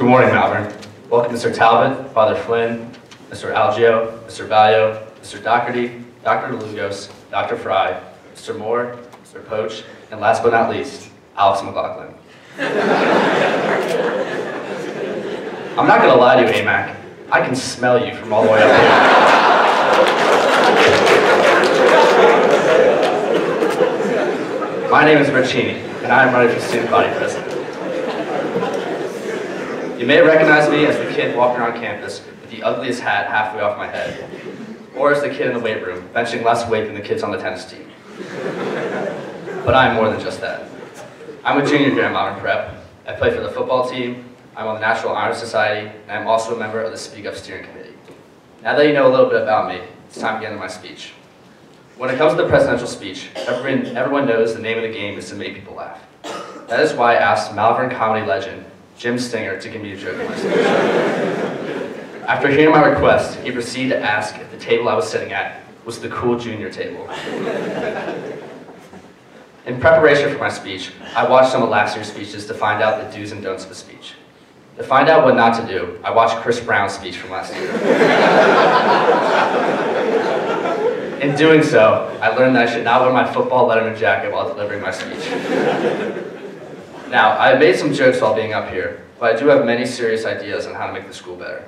Good morning, Malvern. Welcome Mr. Talbot, Father Flynn, Mr. Algio, Mr. Vallo, Mr. Doherty, Dr. Lugos, Dr. Fry, Mr. Moore, Mr. Poach, and last but not least, Alex McLaughlin. I'm not going to lie to you, AMAC. I can smell you from all the way up here. My name is Rich Heany, and I am running for student body president. You may recognize me as the kid walking around campus with the ugliest hat halfway off my head, or as the kid in the weight room, benching less weight than the kids on the tennis team. But I am more than just that. I'm a junior here at Malvern Prep. I play for the football team, I'm on the National Honor Society, and I'm also a member of the Speak Up Steering Committee. Now that you know a little bit about me, it's time to get into my speech. When it comes to the presidential speech, everyone knows the name of the game is to make people laugh. That is why I asked Malvern comedy legend Jim Stinger to give me a joke in my speech. After hearing my request, he proceeded to ask if the table I was sitting at was the cool junior table. In preparation for my speech, I watched some of last year's speeches to find out the do's and don'ts of a speech. To find out what not to do, I watched Chris Brown's speech from last year. In doing so, I learned that I should not wear my football Letterman jacket while delivering my speech. Now, I have made some jokes while being up here, but I do have many serious ideas on how to make the school better.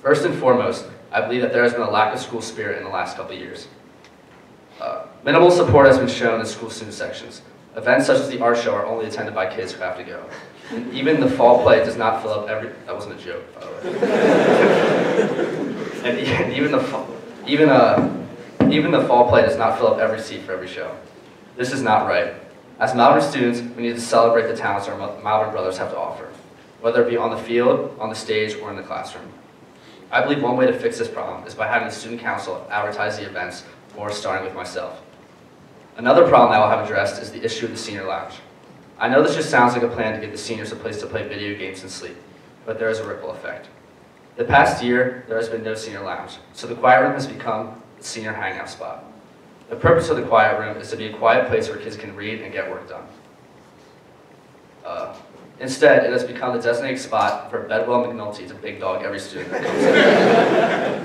First and foremost, I believe that there has been a lack of school spirit in the last couple of years. Minimal support has been shown in school student sections. Events such as the art show are only attended by kids who have to go. And even the fall play does not fill up every... That wasn't a joke, by the way. And even the fall play does not fill up every seat for every show. This is not right. As Malvern students, we need to celebrate the talents our Malvern brothers have to offer, whether it be on the field, on the stage, or in the classroom. I believe one way to fix this problem is by having the student council advertise the events, or starting with myself. Another problem I will have addressed is the issue of the senior lounge. I know this just sounds like a plan to give the seniors a place to play video games and sleep, but there is a ripple effect. The past year, there has been no senior lounge, so the quiet room has become the senior hangout spot. The purpose of the quiet room is to be a quiet place where kids can read and get work done. Instead, it has become the designated spot for Bedwell McNulty to big dog every student that comes in.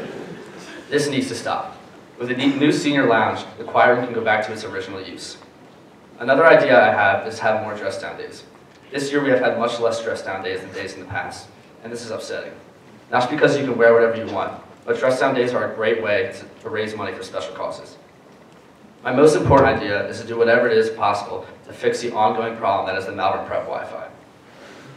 This needs to stop. With the new senior lounge, the quiet room can go back to its original use. Another idea I have is to have more dress down days. This year we have had much less dress down days than days in the past, and this is upsetting. Not just because you can wear whatever you want, but dress down days are a great way to raise money for special causes. My most important idea is to do whatever it is possible to fix the ongoing problem that is the Malvern Prep Wi-Fi.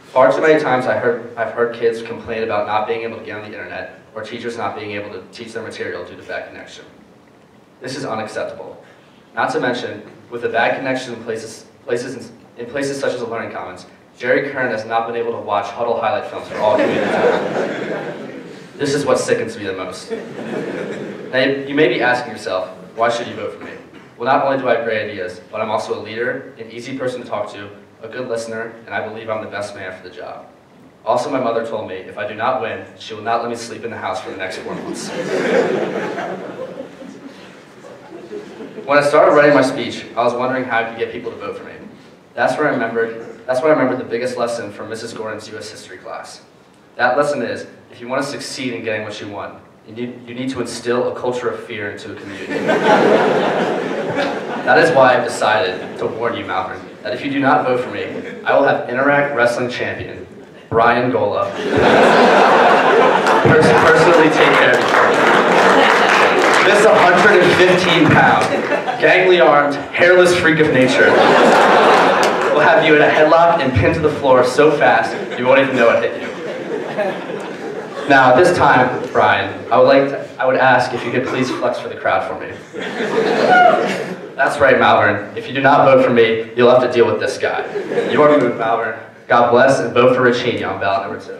Far too many times I've heard kids complain about not being able to get on the internet, or teachers not being able to teach their material due to bad connection. This is unacceptable. Not to mention, with the bad connection in places such as the Learning Commons, Jerry Kern has not been able to watch Huddle highlight films for all community time. This is what sickens me the most. Now, you may be asking yourself, why should you vote for me? Well, not only do I have great ideas, but I'm also a leader, an easy person to talk to, a good listener, and I believe I'm the best man for the job. Also, my mother told me, if I do not win, she will not let me sleep in the house for the next 4 months. When I started writing my speech, I was wondering how I could get people to vote for me. That's when I remembered the biggest lesson from Mrs. Gordon's U.S. history class. That lesson is, if you want to succeed in getting what you want, you need to instill a culture of fear into a community. That is why I've decided to warn you, Malvern, that if you do not vote for me, I will have Interact Wrestling Champion, Brian Gola, personally take care of you. This 115-pound, gangly armed, hairless freak of nature will have you in a headlock and pinned to the floor so fast you won't even know it hit you. Now, at this time, Brian, I would ask if you could please flex for the crowd for me. That's right, Malvern. If you do not vote for me, you'll have to deal with this guy. Your move, Malvern. God bless, and vote for Rich Heany on ballot number 2.